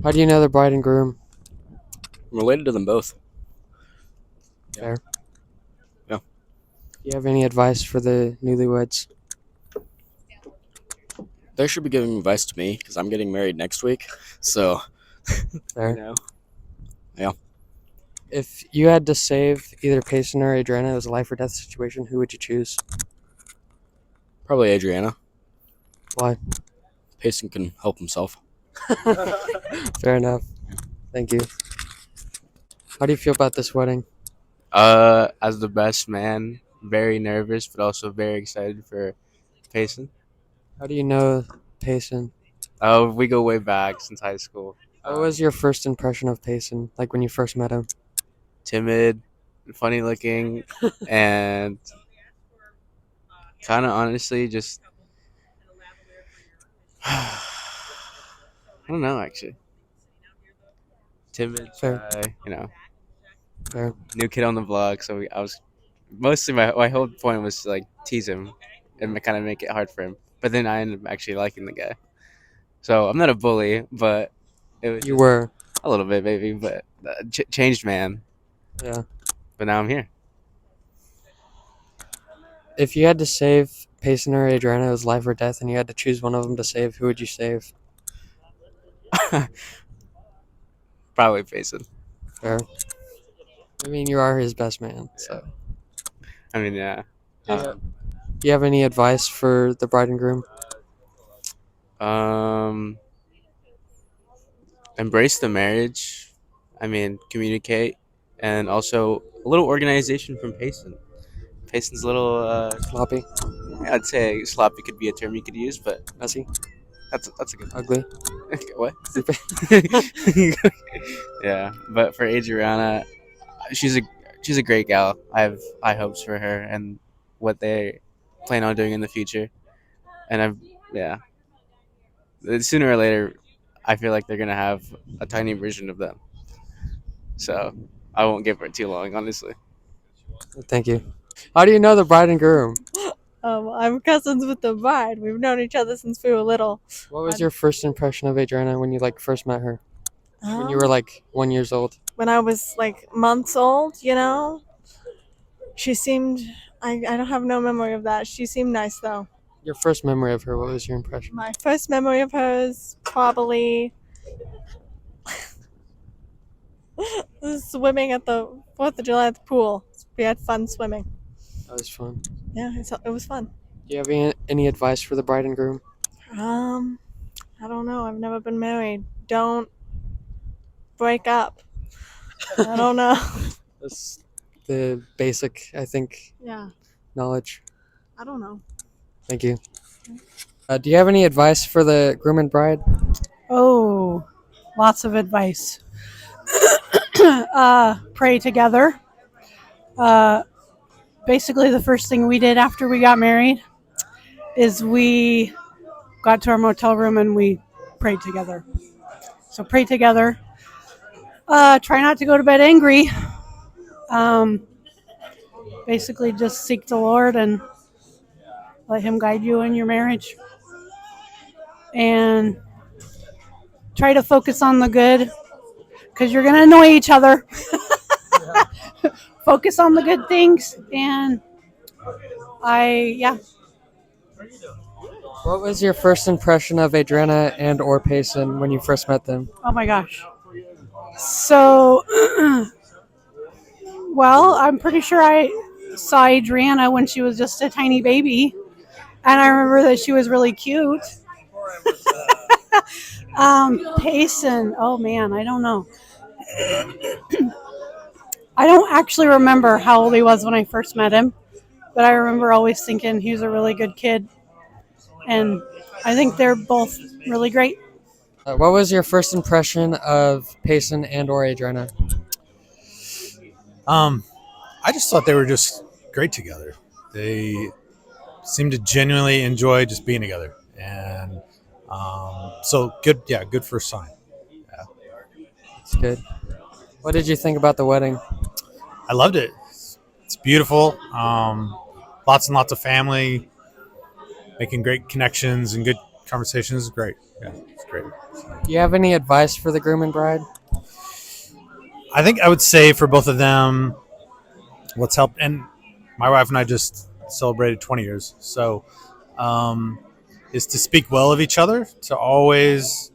How do you know the bride and groom? I'm related to them both. Fair. Yeah. Do you have any advice for the newlyweds? They should be giving advice to me because I'm getting married next week. So, Fair. yeah. If you had to save either Payson or Adriana, it was a life or death situation, who would you choose? Probably Adriana. Why? Payson can help himself. Fair enough. Thank you. How do you feel about this wedding? As the best man, very nervous, but also very excited for Payson. How do you know Payson? Oh, we go way back since high school. What was your first impression of Payson, like when you first met him? Timid, funny looking, and kind of honestly just I don't know actually. Timid, Fair. shy, Fair. new kid on the block. So I was mostly my whole point was to, like, tease him and kind of make it hard for him. But then I ended up actually liking the guy. So I'm not a bully, but it was You just were. a little bit maybe, but changed man. Yeah. But now I'm here. If you had to save Payson or Adriana, it was life or death, and you had to choose one of them to save, who would you save? Probably Payson. Fair. I mean, you are his best man, so. I mean, yeah. Do you have any advice for the bride and groom? Um, embrace the marriage. I mean, communicate, and also a little organization from Payson. Payson's a little, Sloppy, I'd say sloppy could be a term you could use, but messy, that's a good ugly. what? Yeah, but for Adriana, she's a she's a great gal. I have high hopes for her and what they plan on doing in the future. And yeah, sooner or later, I feel like they're gonna have a tiny version of them. So I won't give her too long, honestly. Thank you. How do you know the bride and groom? I'm cousins with the bride. We've known each other since we were little. What was your first impression of Adriana when you first met her? When you were Um, 1 years old? when I was like months old, she seemed. I don't have no memory of that. She seemed nice though. Your first memory of her, what was your impression? My first memory of her is probably swimming at the 4th of July at the pool. We had fun swimming. That was fun. Yeah, it was fun. Do you have any advice for the bride and groom? Um, I don't know. I've never been married. Don't break up. I don't know. That's the basic, I think, Yeah, knowledge. I don't know. Thank you. Do you have any advice for the groom and bride? Oh, lots of advice. Pray together. Basically, the first thing we did after we got married is we got to our motel room and we prayed together. So pray together. Try not to go to bed angry. Um, Basically, just seek the Lord and let Him guide you in your marriage. And try to focus on the good because you're going to annoy each other. Focus on the good things. And yeah. What was your first impression of Adriana and or Payson when you first met them? Oh my gosh. So, well, I'm pretty sure I saw Adriana when she was just a tiny baby. And I remember that she was really cute. Payson, oh man, I don't know. I don't actually remember how old he was when I first met him, but I remember always thinking he was a really good kid. And I think they're both really great. What was your first impression of Payson and or Adriana? I just thought they were just great together. They seemed to genuinely enjoy just being together, and so good. Yeah, good first sign. It's good. What did you think about the wedding? I loved it. It's beautiful. Lots and lots of family, making great connections and good conversations. Great. Yeah, it's great. great. Do you have any advice for the groom and bride? I think I would say for both of them, what's helped, and my wife and I just celebrated 20 years, so is to speak well of each other, to always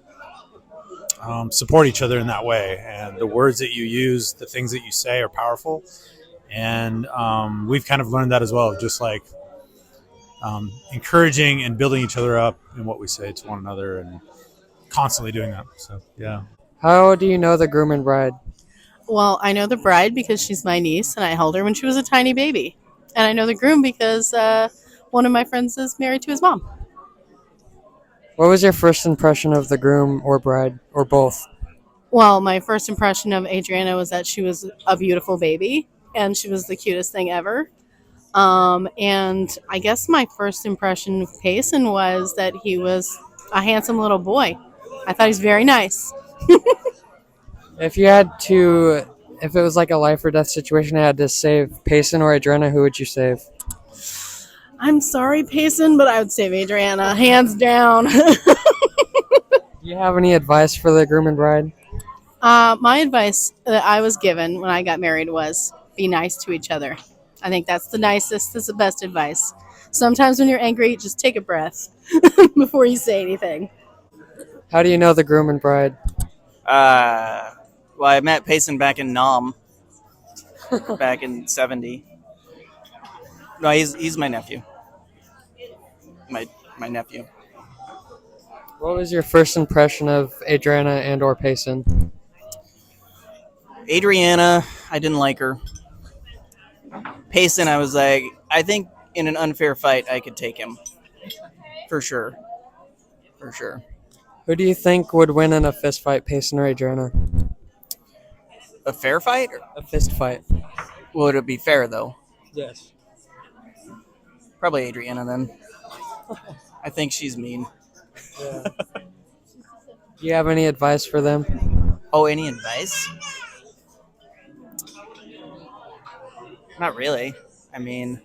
support each other in that way. And the words that you use, the things that you say are powerful. And we've kind of learned that as well, just like encouraging and building each other up in what we say to one another and constantly doing that. So, yeah. How do you know the groom and bride? Well, I know the bride because she's my niece and I held her when she was a tiny baby. And I know the groom because one of my friends is married to his mom. What was your first impression of the groom or bride, or both? Well, my first impression of Adriana was that she was a beautiful baby and she was the cutest thing ever. And I guess my first impression of Payson was that he was a handsome little boy. I thought he was very nice. If you had to, if it was like a life or death situation, I had to save Payson or Adriana, who would you save? I'm sorry, Payson, but I would save Adriana, hands down. Do you have any advice for the groom and bride? My advice that I was given when I got married was be nice to each other. I think that's the nicest, that's the best advice. Sometimes when you're angry, just take a breath before you say anything. How do you know the groom and bride? Well, I met Payson back in Nam, back in '70. No, he's my nephew. My nephew. What was your first impression of Adriana and or Payson? Adriana, I didn't like her. Payson, I was like, I think in an unfair fight, I could take him. For sure. For sure. Who do you think would win in a fist fight, Payson or Adriana? A fair fight? A fist fight. Would it be fair, though? Yes. Probably Adriana, then. I think she's mean. Yeah. Do you have any advice for them? Oh, any advice? Not really. I mean,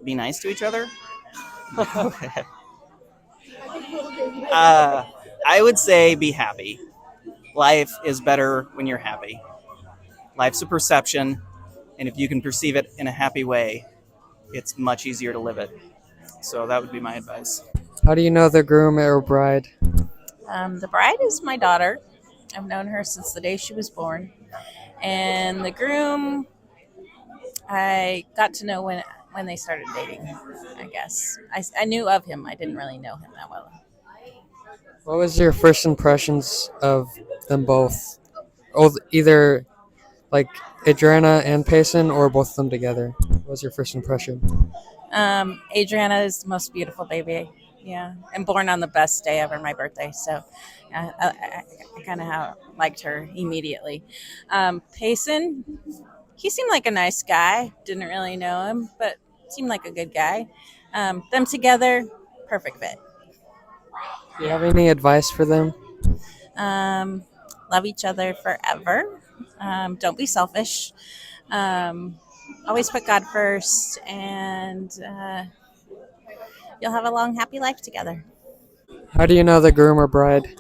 be nice to each other. I would say be happy. Life is better when you're happy. Life's a perception, and if you can perceive it in a happy way, it's much easier to live it. So that would be my advice. How do you know the groom or bride? The bride is my daughter. I've known her since the day she was born. And the groom, I got to know when they started dating, I guess. I knew of him. I didn't really know him that well. What was your first impressions of them both? Oh, either like Adriana and Payson or both of them together? What was your first impression? Adriana is the most beautiful baby. Yeah, and born on the best day ever, my birthday. So I kind of liked her immediately. Payson, he seemed like a nice guy. Didn't really know him, but seemed like a good guy. Them together, perfect fit. Do you have any advice for them? Love each other forever. Don't be selfish. Always put God first, and you'll have a long, happy life together. How do you know the groom or bride?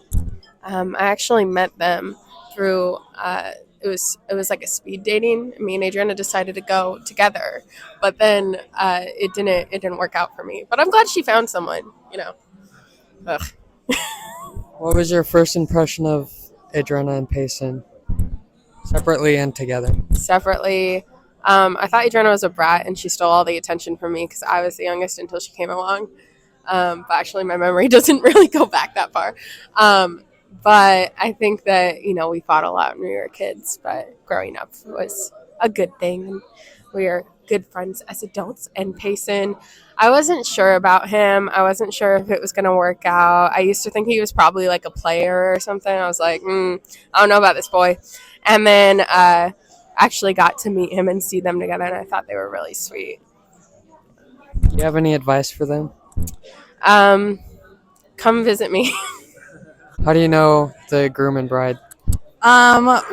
I actually met them through it was like a speed dating. Me and Adriana decided to go together, but then it didn't work out for me. But I'm glad she found someone. Ugh. What was your first impression of Adriana and Payson, separately and together? Separately, I thought Adriana was a brat and she stole all the attention from me because I was the youngest until she came along. But actually, my memory doesn't really go back that far. But I think that, we fought a lot when we were kids, but growing up was a good thing. And we are good friends as adults. And Payson, I wasn't sure about him. I wasn't sure if it was going to work out. I used to think he was probably like a player or something. I was like, I don't know about this boy. And then actually got to meet him and see them together, and I thought they were really sweet. Do you have any advice for them? Come visit me. How do you know the groom and bride?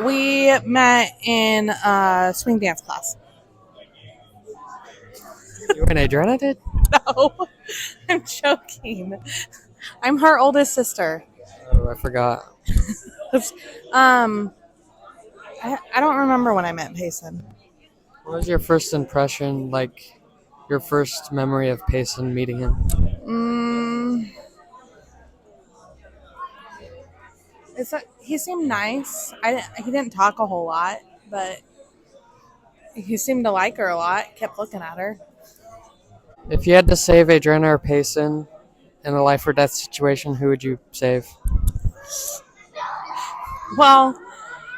We met in a swing dance class. You and Adriana did? No, I'm joking. I'm her oldest sister. Oh, I forgot. Um, I don't remember when I met Payson. What was your first impression, like your first memory of Payson meeting him? Mm, he seemed nice. He didn't talk a whole lot, but he seemed to like her a lot. Kept looking at her. If you had to save Adriana or Payson in a life or death situation, who would you save? Well,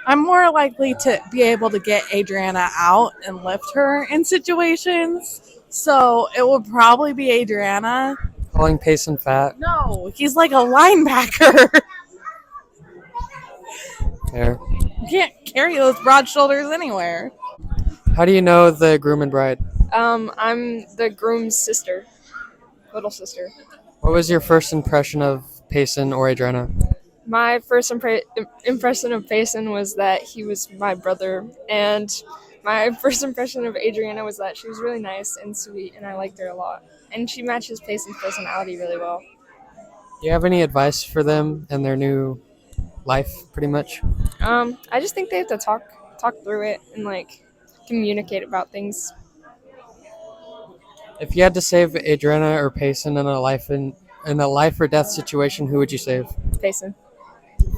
I'm more likely to be able to get Adriana out and lift her in situations. So it would probably be Adriana. Calling Payson fat? No, he's like a linebacker. Fair. You can't carry those broad shoulders anywhere. How do you know the groom and bride? I'm the groom's sister, little sister. What was your first impression of Payson or Adriana? My first impression of Payson was that he was my brother, and my first impression of Adriana was that she was really nice and sweet, and I liked her a lot. And she matches Payson's personality really well. Do you have any advice for them and their new life, pretty much? I just think they have to talk through it and like communicate about things. If you had to save Adriana or Payson in a life or death situation, who would you save? Payson.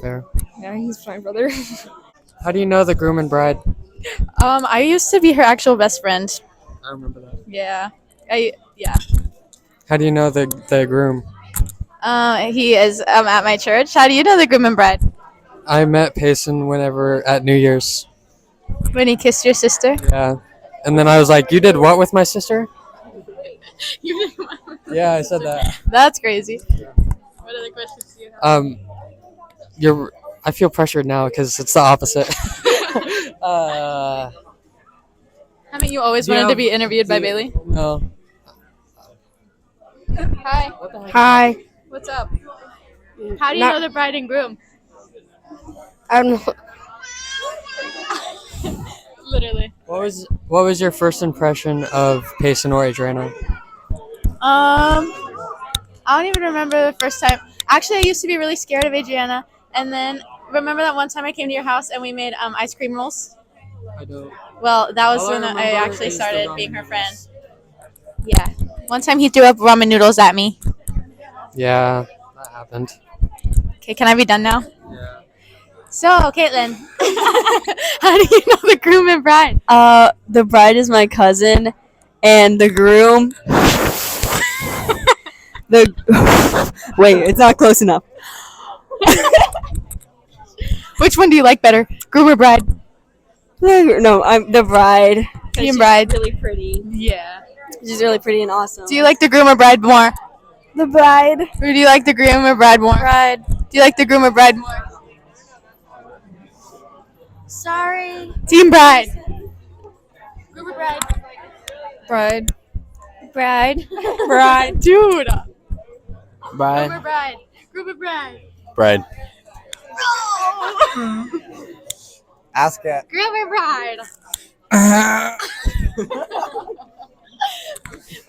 Fair. Yeah, he's my brother. How do you know the groom and bride? I used to be her actual best friend. I remember that. Yeah. How do you know the groom? He is at my church. How do you know the groom and bride? I met Payson whenever at New Year's. When he kissed your sister? Yeah. And then I was like, "You did what with my sister?" Yeah, I said that. That's crazy. What other questions do you have? I feel pressured now because it's the opposite. Haven't you always Do you wanted to have- be interviewed by do- Bailey? No. Hi. Hi. What's up? How do you know the bride and groom? I don't know. Literally. What was your first impression of Payson or Adriana? I don't even remember the first time. Actually, I used to be really scared of Adriana, and then remember that one time I came to your house and we made ice cream rolls. I don't. Well, that was All I when I remember actually is the started ramen being her noodles. friend. Yeah. One time he threw up ramen noodles at me. Yeah, that happened. Okay, can I be done now? Yeah. So, Caitlin, how do you know the groom and bride? The bride is my cousin, and the groom. Wait, it's not close enough. Which one do you like better, groom or bride? No, I'm the bride. Team bride. Really pretty. Yeah. She's really pretty and awesome. Do you like the groom or bride more? The bride. Or do you like the groom or bride more? Bride. Do you like the groom or bride more? Sorry. Team bride. Groom or bride? Bride. Bride. Bride. Dude. Bride. Groom or bride? Groom or bride? Bride. Ask it. Groom or bride?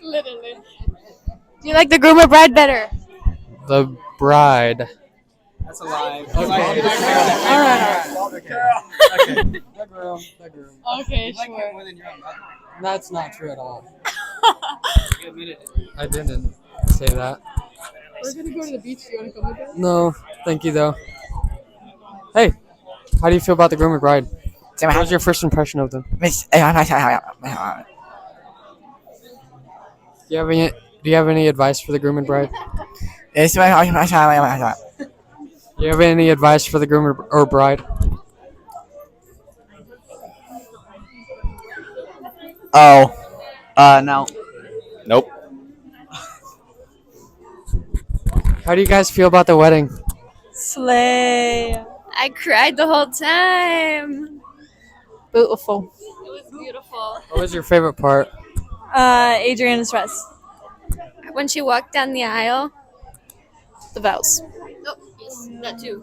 Literally. Do you like the groom or bride better? The bride. That's a lie. Okay. Alright. The groom. Okay, sure. That's not true at all. I didn't say that. We're gonna go to the beach. Do you want to come with us? No, thank you though. Hey, how do you feel about the groom and bride? What was your first impression of them? Do you have any advice for the groom and bride? Do you have any advice for the groom or bride? No. Nope. How do you guys feel about the wedding? Slay. I cried the whole time. Beautiful. It was beautiful. What was your favorite part? Adriana's dress. When she walked down the aisle. The vows. Oh, yes, that too.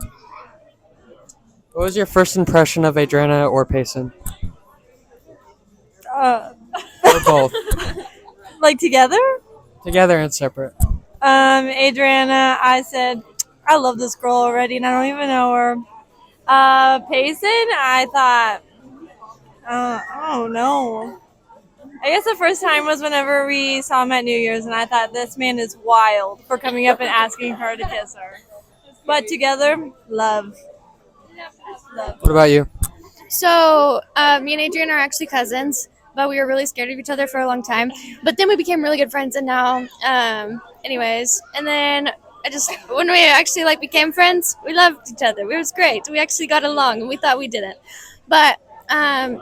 What was your first impression of Adriana or Payson? Uh, Or both? like together? Together and separate. Adriana, I said, I love this girl already and I don't even know her. Payson, I thought, oh no. I guess the first time was whenever we saw him at New Year's, and I thought this man is wild for coming up and asking her to kiss her. But together, love. What about you? So, me and Adrian are actually cousins, but we were really scared of each other for a long time. But then we became really good friends, and now, anyways, and then when we actually became friends, we loved each other. It was great. We actually got along, and we thought we didn't. But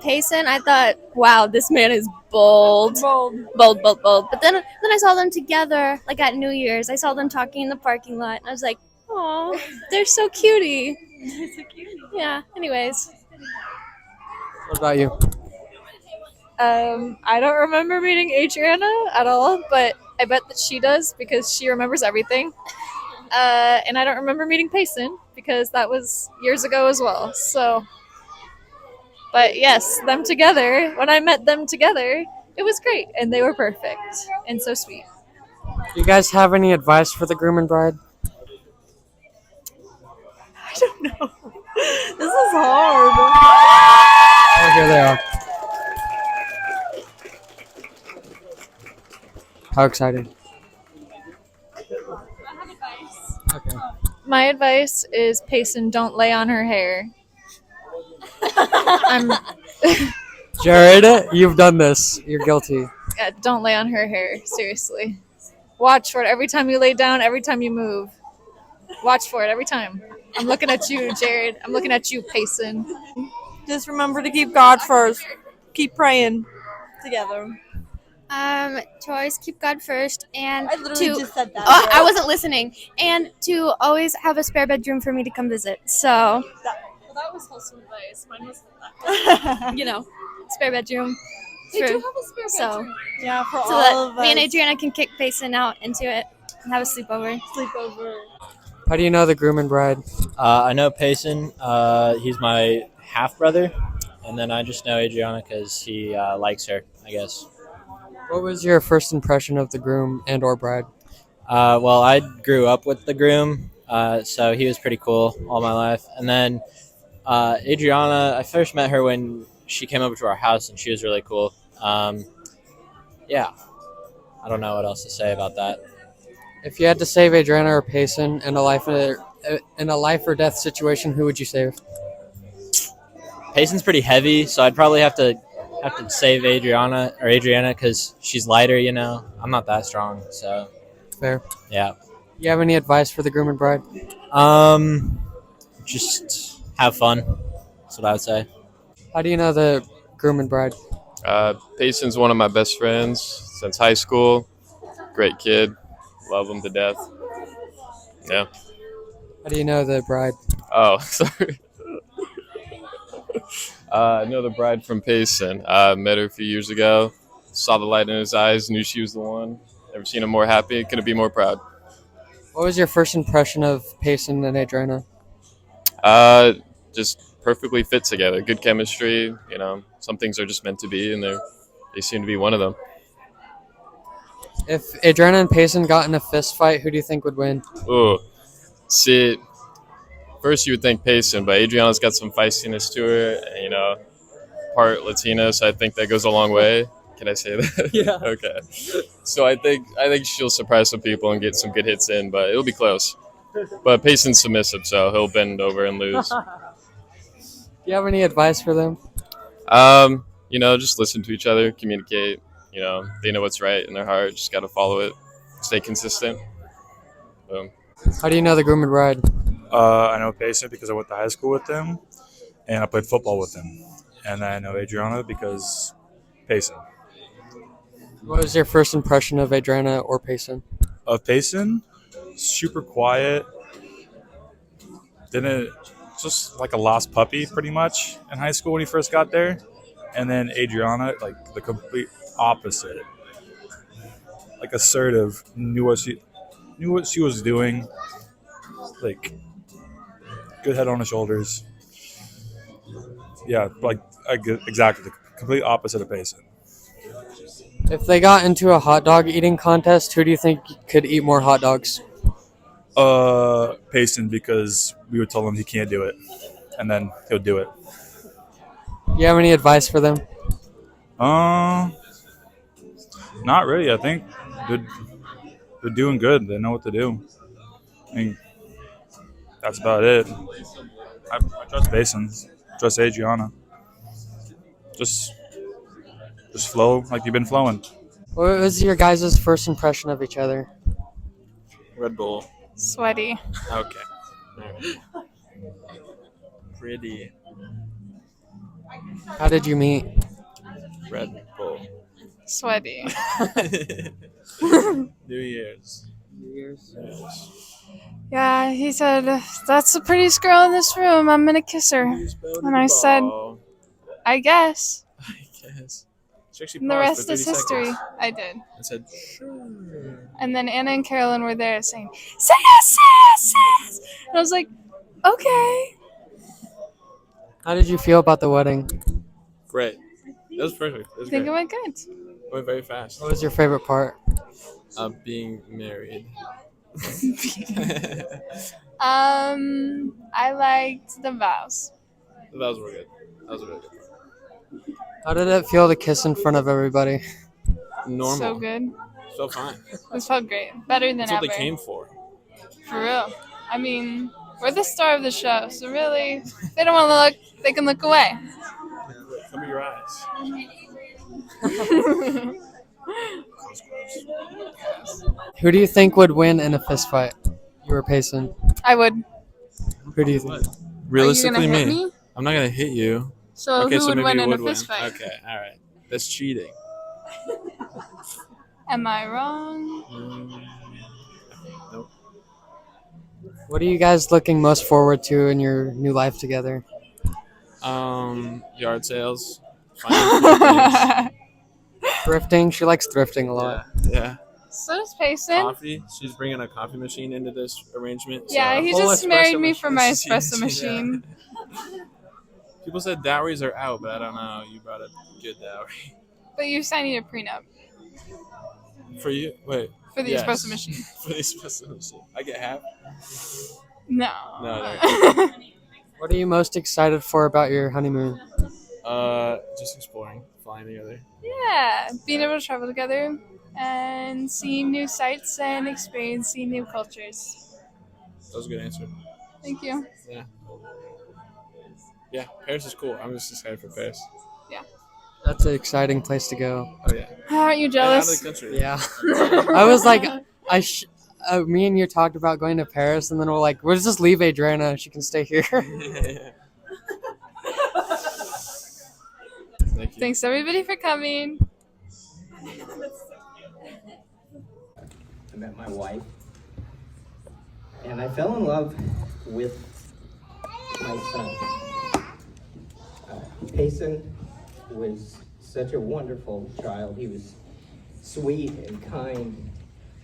Payson, I thought, wow, this man is bold. Bold. But then I saw them together, at New Year's. I saw them talking in the parking lot, and I was like, oh, they're so cutie. Yeah. Anyways. What about you? I don't remember meeting Adriana at all, but I bet that she does because she remembers everything. And I don't remember meeting Payson because that was years ago as well. So, but yes, them together, when I met them together, it was great and they were perfect and so sweet. Do you guys have any advice for the groom and bride? I don't know. This is hard. Oh, here they are. How exciting. Okay. My advice is Payson, don't lay on her hair. I'm Jared, you've done this. You're guilty. don't lay on her hair, seriously. Watch for it every time you lay down, every time you move. Watch for it every time. I'm looking at you, Jared. I'm looking at you, Payson. Just remember to keep God first. Keep praying together. To always keep God first, and I literally just said that. Oh, I wasn't listening. And to always have a spare bedroom for me to come visit. So, Well, that was wholesome advice. Mine was spare bedroom. They do have a spare bedroom. Yeah, for So all that of me and us. Adriana can kick Payson out into it and have a sleepover. How do you know the groom and bride? I know Payson. He's my half brother, and then I just know Adriana because he likes her, I guess. What was your first impression of the groom and or bride? Well, I grew up with the groom, so he was pretty cool all my life. And then Adriana, I first met her when she came over to our house, and she was really cool. Yeah, I don't know what else to say about that. If you had to save Adriana or Payson in a life or death situation, who would you save? Payson's pretty heavy, so I'd probably have to save Adriana because she's lighter. I'm not that strong, so Fair. yeah. You have any advice for the groom and bride? Just have fun. That's what I would say. How do you know the groom and bride? Payson's one of my best friends since high school. Great kid. Love him to death. Yeah. How do you know the bride? Oh, sorry. I know the bride from Payson. I met her a few years ago. Saw the light in his eyes. Knew she was the one. Never seen him more happy. Couldn't be more proud. What was your first impression of Payson and Adriana? Just perfectly fit together. Good chemistry. Some things are just meant to be, and they seem to be one of them. If Adriana and Payson got in a fist fight, who do you think would win? Ooh, see, first you would think Payson, but Adriana's got some feistiness to her. Part Latina, so I think that goes a long way. Can I say that? Yeah. Okay. So I think she'll surprise some people and get some good hits in, but it'll be close. But Payson's submissive, so he'll bend over and lose. Do you have any advice for them? Just listen to each other, communicate. They know what's right in their heart. Just got to follow it. Stay consistent. Boom. How do you know the groom and bride? I know Payson because I went to high school with him, and I played football with him. And I know Adriana because Payson. What was your first impression of Adriana or Payson? Of Payson, super quiet. Just like a lost puppy, pretty much, in high school when he first got there. And then Adriana, like the complete opposite. Like assertive, knew what she was doing. Like good head on her shoulders. Yeah, exactly the complete opposite of Payson. If they got into a hot dog eating contest, who do you think could eat more hot dogs? Payson, because we would tell him he can't do it, and then he'll do it. Do you have any advice for them? Not really. I think they're, they're doing good. They know what to do. I mean, that's about it. I trust Payson. Trust Adriana. Just flow like you've been flowing. What was your guys' first impression of each other? Red Bull. Sweaty. Okay. Pretty. How did you meet? Red Bull. Sweaty. New Year's. New Year's. Yeah, he said, "That's the prettiest girl in this room. I'm gonna kiss her." And I said, "I guess." I guess. She actually And the paused rest for is 30 history. seconds I did. and said, sure. And then Anna and Carolyn were there saying, "Say yes, say yes, say yes." And I was like, "Okay." How did you feel about the wedding? Great. That was perfect. It was I think great. it went good. It went very fast. What was your favorite part? Being married. I liked the vows. The vows were good. That was a really good part. How did it feel to kiss in front of everybody? Normal. So good. So fine. This felt great. Better than That's ever. what they came for. For real. I mean, we're the star of the show, so really, if they don't want to look, they can look away. Cover your eyes. Who do you think would win in a fist fight? You or Payson? I would. Who do you think? Realistically, hit me. me? I'm not gonna hit you. So okay, who so would maybe win you in a would win. fist fight? Okay, all right. That's cheating. Am I wrong? Nope. What are you guys looking most forward to in your new life together? Yard sales. Finding Thrifting. She likes thrifting a lot. yeah. So does Payson. Coffee. She's bringing a coffee machine into this arrangement. So Yeah, he a whole just married espresso me for my machine. espresso Yeah. machine. People said dowries are out, but I don't know. You brought a good dowry. But you signed a prenup For you? Wait. for the yes. espresso machine. For the espresso machine. I get half? No. No. What are you most excited for about your honeymoon? Just exploring, flying together. Yeah, being able to travel together and seeing new sights and experiencing new cultures. That was a good answer. Thank you. Yeah. Yeah, Paris is cool. I'm just excited for Paris. Yeah. That's an exciting place to go. Oh yeah. Aren't you And jealous? out of the country. Yeah. I was like, me and you talked about going to Paris, and then we're like, we'll just leave Adriana. She can stay here. Thank you. Thanks everybody for coming. I met my wife, and I fell in love with my son. Payson was such a wonderful child. He was sweet and kind,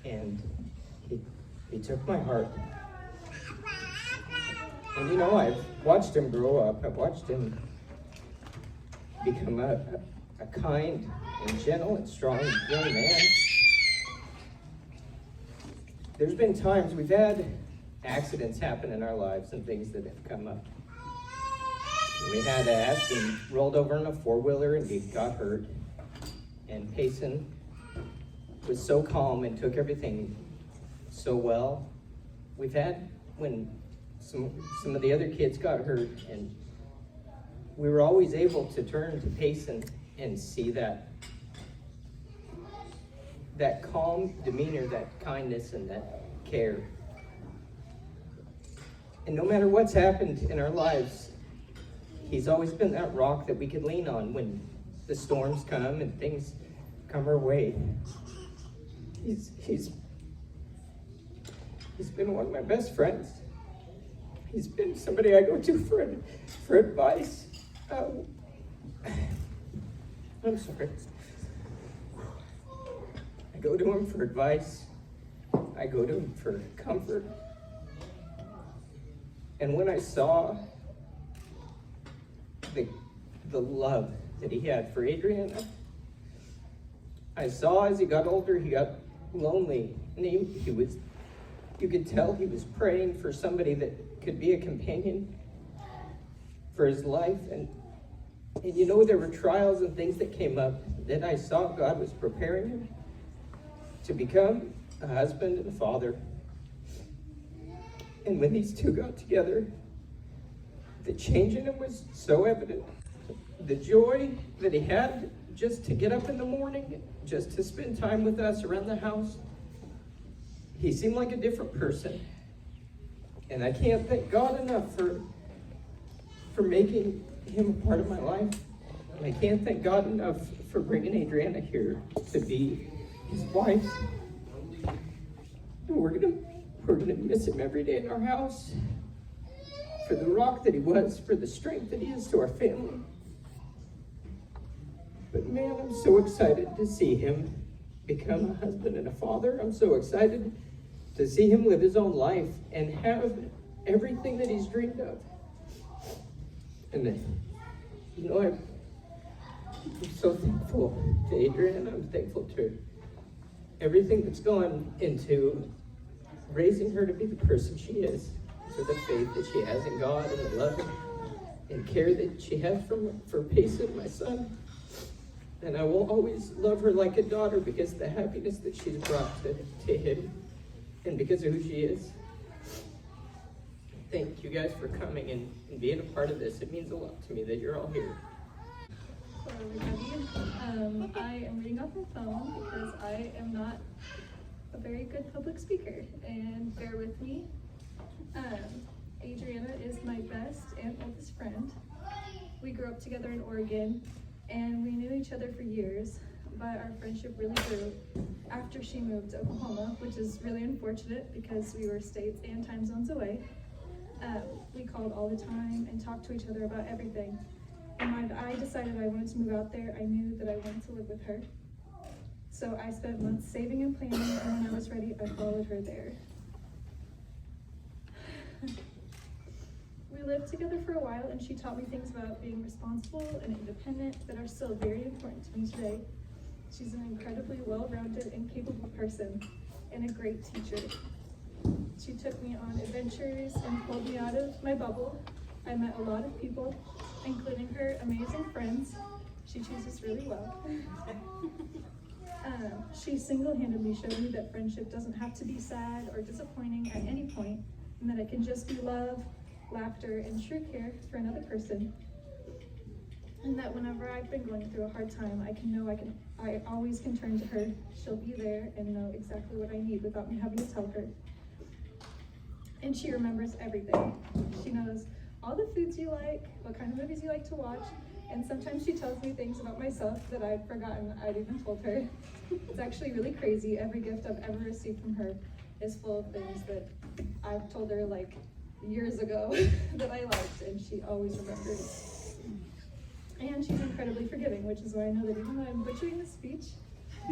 and he took my heart. And you know, I've watched him grow up. I've watched him become a kind and gentle and strong young man. There's been times we've had accidents happen in our lives and things that have come up. We had Ashton rolled over in a four-wheeler and he got hurt. And Payson was so calm and took everything so well. We've had when some of the other kids got hurt, and we were always able to turn to Payson and see that calm demeanor, that kindness, and that care. And no matter what's happened in our lives, he's always been that rock that we could lean on when the storms come and things come our way. He's been one of my best friends. He's been somebody I go to for advice. I'm sorry. I go to him for advice. I go to him for comfort. And when I saw the love that he had for Adriana, I saw as he got older, he got lonely, and you could tell he was praying for somebody that could be a companion for his life. And you know, there were trials and things that came up that I saw God was preparing him to become a husband and a father. And when these two got together, the change in him was so evident. The joy that he had just to get up in the morning, just to spend time with us around the house. He seemed like a different person. And I can't thank God enough for making him a part of my life. And I can't thank God enough for bringing Adriana here to be his wife. And we're gonna miss him every day in our house, for the rock that he was, for the strength that he is to our family. But man, I'm so excited to see him become a husband and a father. I'm so excited to see him live his own life and have everything that he's dreamed of. And then, you know, I'm so thankful to Adriana. I'm thankful to everything that's gone into raising her to be the person she is, for the faith that she has in God and the love and care that she has for Payson, my son. And I will always love her like a daughter because of the happiness that she's brought to him and because of who she is. Thank you guys for coming and being a part of this. It means a lot to me that you're all here. Hello everybody. I am reading off my phone because I am not a very good public speaker, and bear with me. Adriana is my best and oldest friend. We grew up together in Oregon, and we knew each other for years, but our friendship really grew after she moved to Oklahoma, which is really unfortunate because we were states and time zones away. We called all the time and talked to each other about everything. And when I decided I wanted to move out there, I knew that I wanted to live with her. So I spent months saving and planning, and when I was ready, I followed her there. We lived together for a while, and she taught me things about being responsible and independent that are still very important to me today. She's an incredibly well-rounded and capable person, and a great teacher. She took me on adventures and pulled me out of my bubble. I met a lot of people, including her amazing friends. She chooses really well. She single-handedly showed me that friendship doesn't have to be sad or disappointing at any point, and that it can just be love, laughter, and true care for another person. And that whenever I've been going through a hard time, I always can turn to her. She'll be there and know exactly what I need without me having to tell her. And she remembers everything. She knows all the foods you like, what kind of movies you like to watch, and sometimes she tells me things about myself that I'd forgotten I'd even told her. It's actually really crazy. Every gift I've ever received from her is full of things that I've told her like years ago that I liked, and she always remembers. And she's incredibly forgiving, which is why I know that even though I'm butchering this speech,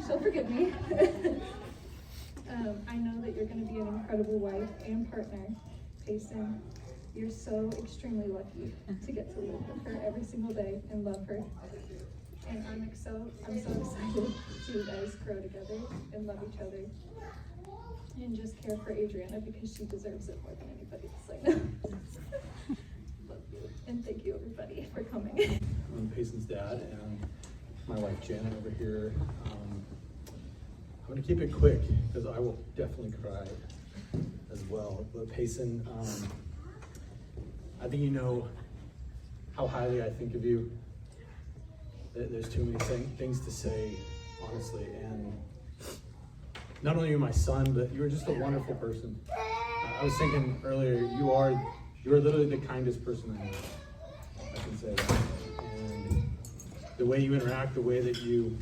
she'll forgive me. I know that you're going to be an incredible wife and partner, Payson. You're so extremely lucky to get to live with her every single day and love her. And I'm so excited to see you guys grow together and love each other. And just care for Adriana because she deserves it more than anybody else I know. Love you. And thank you everybody for coming. I'm Payson's dad and my wife Janet over here. I'm going to keep it quick because I will definitely cry as well. But Payson, I think you know how highly I think of you. There's too many things to say, honestly. And not only are you my son, but you're just a wonderful person. I was thinking earlier, you're literally the kindest person I know. I can say that. And the way you interact, the way that you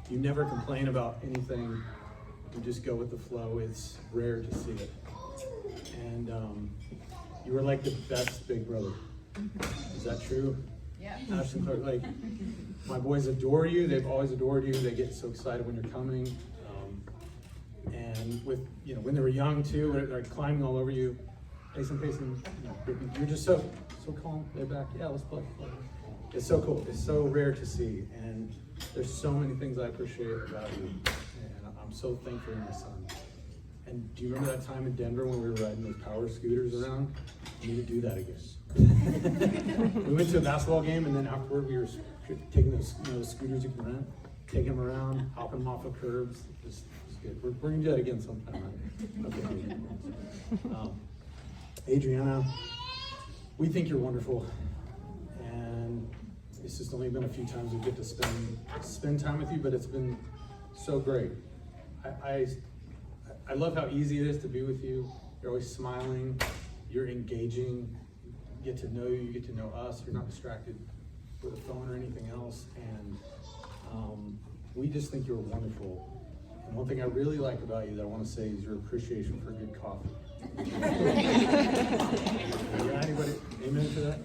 never complain about anything. You just go with the flow. It's rare to see it. And you were like the best big brother. Is that true? Yeah. Ashton Clark, like, my boys adore you. They've always adored you. They get so excited when you're coming. And with, when they were young too, they're climbing all over you. Payson, you're just so calm, laid back. Yeah, let's play. It's so cool. It's so rare to see, and there's so many things I appreciate about you, and I'm so thankful you're my son. And do you remember that time in Denver when we were riding those power scooters around? We need to do that again. We went to a basketball game, and then afterward we were taking those, those scooters you can rent, taking them around, hopping them off of curbs. It's good. We're gonna do that again sometime. Right? Okay. Adriana, we think you're wonderful, and it's just only been a few times we get to spend time with you, but it's been so great. I love how easy it is to be with you. You're always smiling, you're engaging, you get to know you get to know us, you're not distracted with a phone or anything else, and we just think you're wonderful. And one thing I really like about you that I want to say is your appreciation for good coffee. Yeah, anybody amen to that?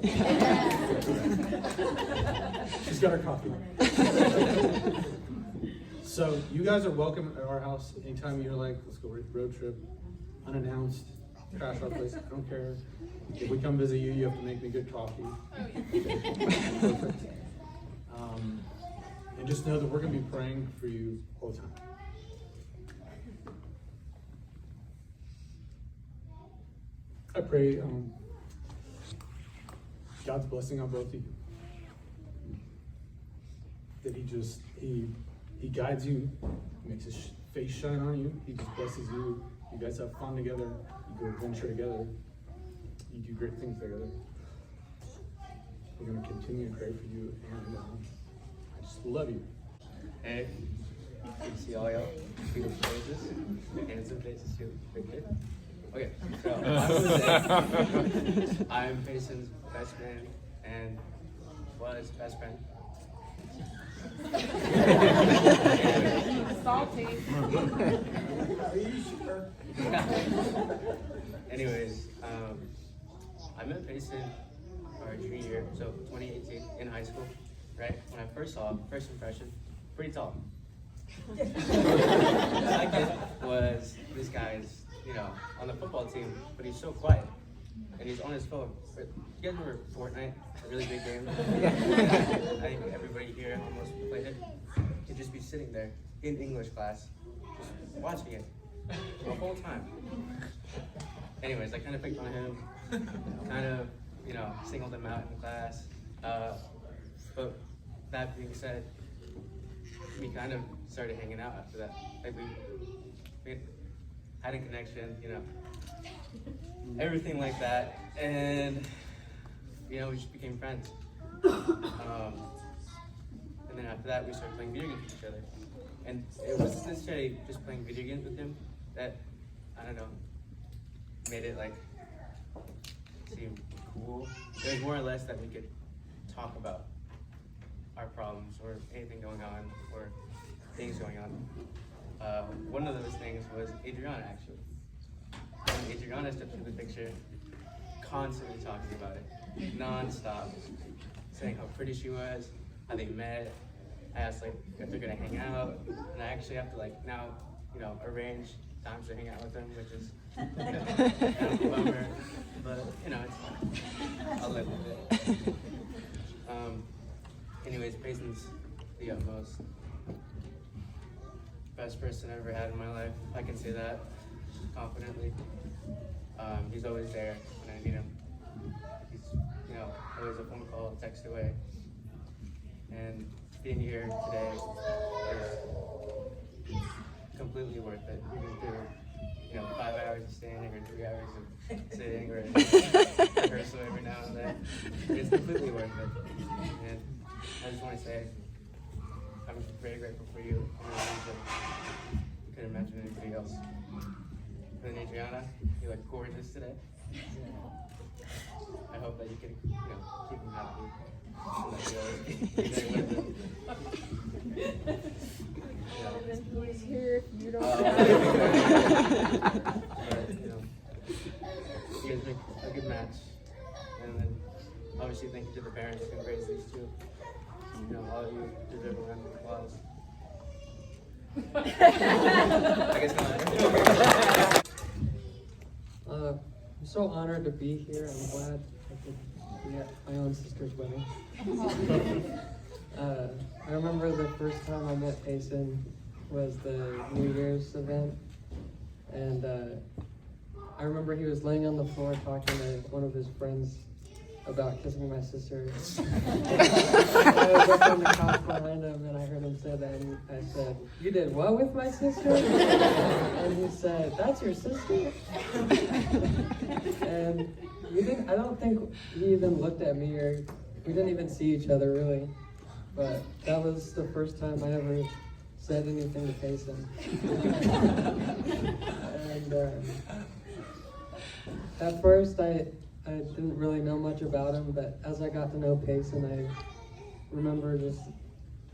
She's got her coffee. So you guys are welcome at our house anytime you're like, let's go road trip, unannounced, crash our place, I don't care. If we come visit you, you have to make me good coffee. Perfect. And just know that we're going to be praying for you all the time. I pray God's blessing on both of you. That he guides you, makes his face shine on you, he just blesses you. You guys have fun together, you go adventure together, you do great things together. We're going to continue to pray for you, and I just love you. Hey, good to see all y'all. Beautiful faces, handsome faces too. Good. Okay, so I'm Payson's best man and was best friend. Salty. Anyways, I met Payson our junior year, so 2018 in high school, right? When I first saw him, first impression, pretty tall. Second was this guy's, on the football team, but he's so quiet. And he's on his phone. But you guys remember Fortnite, a really big game? I think everybody here almost played it. He'd just be sitting there in English class, just watching it the whole time. Anyways, I kind of picked on him, kind of, singled him out in class. But that being said, we kind of started hanging out after that. Like we had a connection, everything like that, and we just became friends. And then after that, we started playing video games with each other. And it wasn't necessarily just playing video games with him that, I don't know, made it seem cool. It was more or less that we could talk about our problems or anything going on or things going on. One of those things was Adriana, actually. And Adriana stepped into the picture, constantly talking about it, non-stop, saying how pretty she was, how they met. I asked if they're gonna hang out, and I actually have to now, arrange times to hang out with them, which is kind of a bummer, but it's fine. I'll live with it. Anyways, Payson's the utmost. Best person I ever had in my life. I can say that confidently. He's always there when I need him. He's, always a phone call, text away. And being here today is completely worth it. Even through, 5 hours of standing or 3 hours of sitting or rehearsal every now and then. It's completely worth it. And I just want to say, I'm very grateful for you. I couldn't imagine anybody else. And then Adriana, you look gorgeous today. I hope that you can, keep him happy. Who's here if you don't you guys make a good match. And then obviously thank you to the parents who raised these two. All of you deserve a round of applause. I guess not. I'm so honored to be here. I'm glad I could be at my own sister's wedding. I remember the first time I met Payson was the New Year's event, and I remember he was laying on the floor talking to one of his friends about kissing my sister. I was up on the couch behind him, and I heard him say that, and I said, "You did what with my sister?" And he said, "That's your sister?" And I don't think he even looked at me, or we didn't even see each other really. But that was the first time I ever said anything to Payson. And at first I didn't really know much about him, but as I got to know Payson, I remember just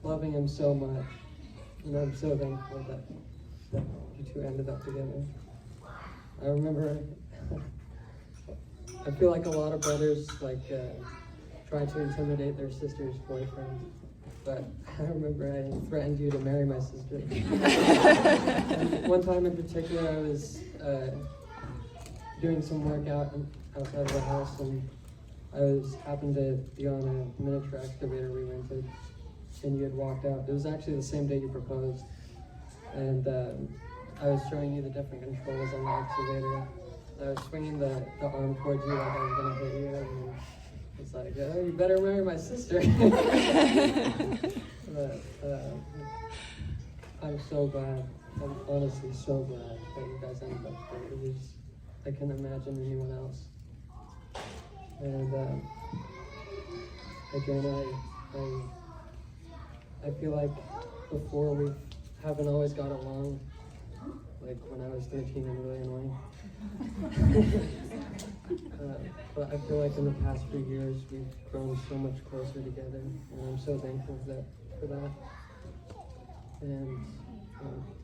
loving him so much. And I'm so thankful that you two ended up together. I remember, I feel like a lot of brothers try to intimidate their sister's boyfriend. But I remember I threatened you to marry my sister. And one time in particular, I was doing some work outside of the house, and I happened to be on a miniature excavator we rented, and you had walked out. It was actually the same day you proposed, and I was showing you the different controls on the excavator. I was swinging the arm towards you like I was gonna hit you, and it's like, oh, you better marry my sister. But I'm so glad. I'm honestly so glad that you guys ended up together. I can't imagine anyone else. And again, I feel like before we haven't always got along. Like when I was 13 and really annoying. But I feel like in the past few years we've grown so much closer together, and I'm so thankful for that. And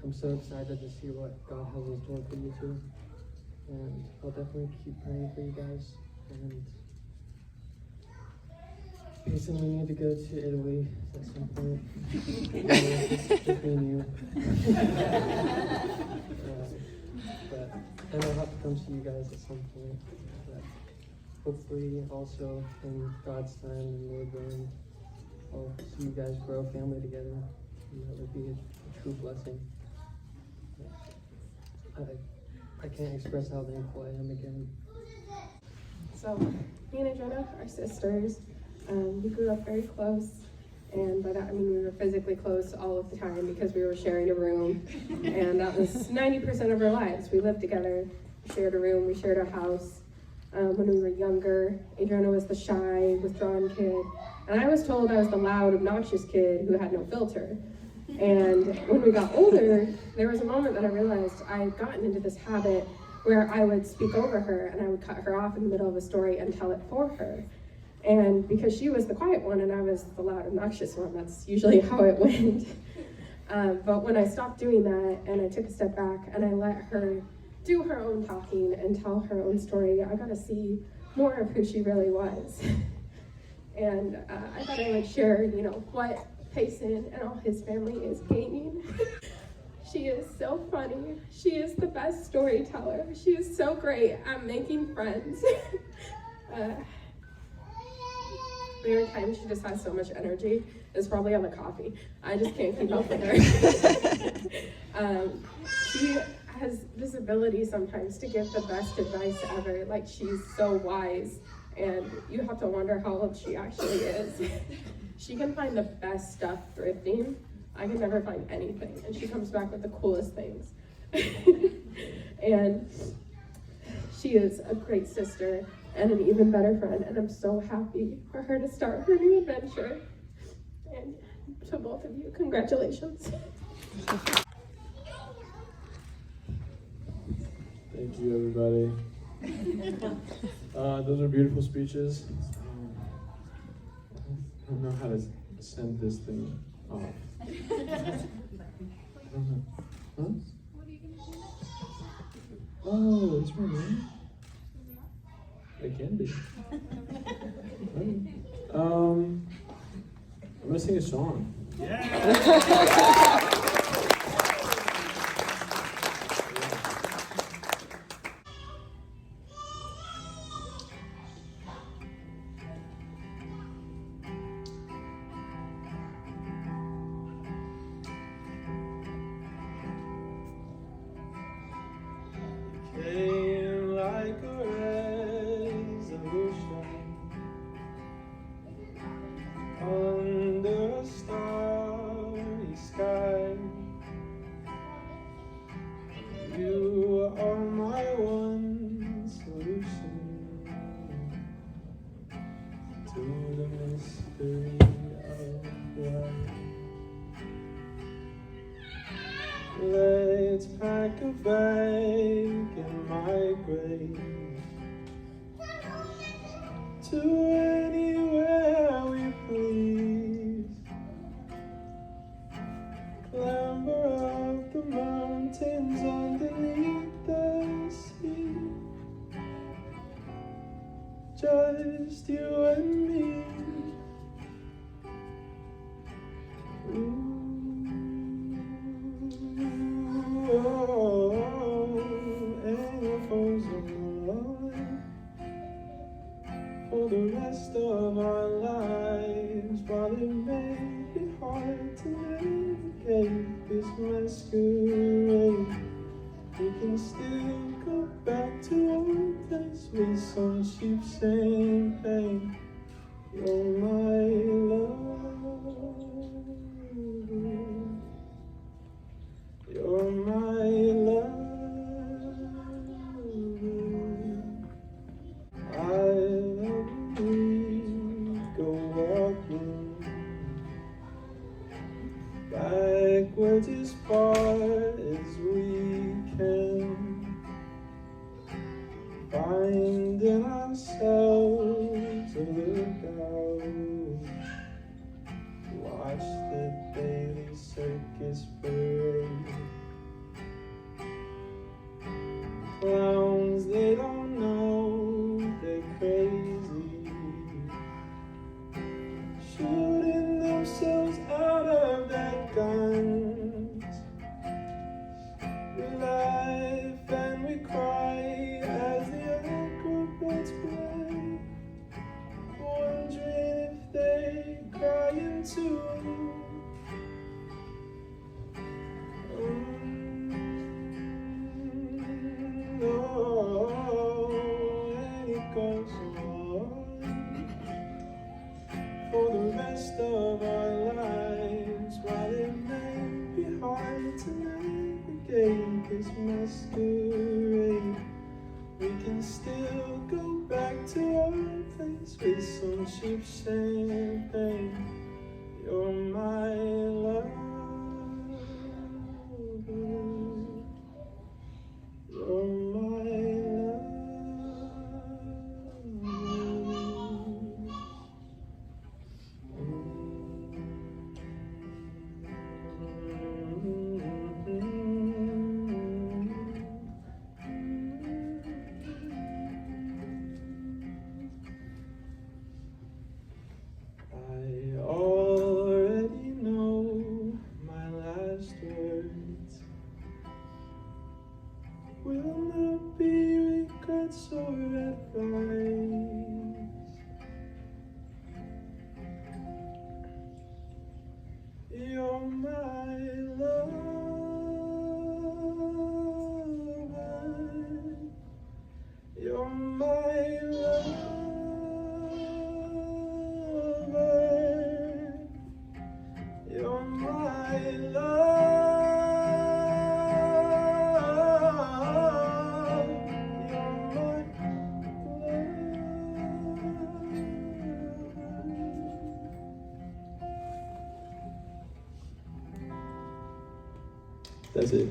I'm so excited to see what God has in store for you two. And I'll definitely keep praying for you guys. And Payson, we need to go to Italy at some point. Just me and you. And I'll have to come see you guys at some point. But hopefully also in God's time and Lord willing, I'll see you guys grow a family together. And that would be a true blessing. I can't express how thankful I am again. So, me and Adriana are sisters. We grew up very close, and by that I mean we were physically close all of the time because we were sharing a room, and that was 90% of our lives. We lived together, we shared a room, we shared a house. When we were younger, Adriana was the shy, withdrawn kid, and I was told I was the loud, obnoxious kid who had no filter. And when we got older, there was a moment that I realized I had gotten into this habit where I would speak over her and I would cut her off in the middle of a story and tell it for her. And because she was the quiet one and I was the loud, obnoxious one, that's usually how it went. But when I stopped doing that and I took a step back and I let her do her own talking and tell her own story, I got to see more of who she really was. And I thought I would share, what Payson and all his family is gaining. She is so funny. She is the best storyteller. She is so great at making friends. There are times she just has so much energy. It's probably on the coffee. I just can't keep up with her. She has this ability sometimes to give the best advice ever. Like, she's so wise, and you have to wonder how old she actually is. She can find the best stuff thrifting. I can never find anything, and she comes back with the coolest things. And she is a great sister and an even better friend, and I'm so happy for her to start her new adventure. And to both of you, congratulations. Thank you, everybody. Those are beautiful speeches. I don't know how to send this thing off. I don't know. Huh? Oh, it's my name? It can be. I'm gonna sing a song. to the mystery of life. Let's pack a bag and migrate to anywhere we please. Clamber up the mountains underneath the sea. Just you and me. Ooh, oh, and it falls on for the rest of our lives. While it may be hard to navigate this masquerade, we can still go back to our place with some cheap champagne. You're my love, you're my love. I love we go walking backwards as far as we can, finding ourselves a lookout, watch the daily circus parade. Clowns, they don't know they're crazy, shooting themselves out of their guns. We laugh and we cry as the acrobats play, wondering if they crying too. Oh, and it goes on for the rest of our lives. While it may be hard to navigate this masquerade, we can still go back to our place with some cheap champagne. You're my love, you're my I already know my last words will not be regrets or advice. You're my lover, you're my lover, you're my love, you're my love. That's it.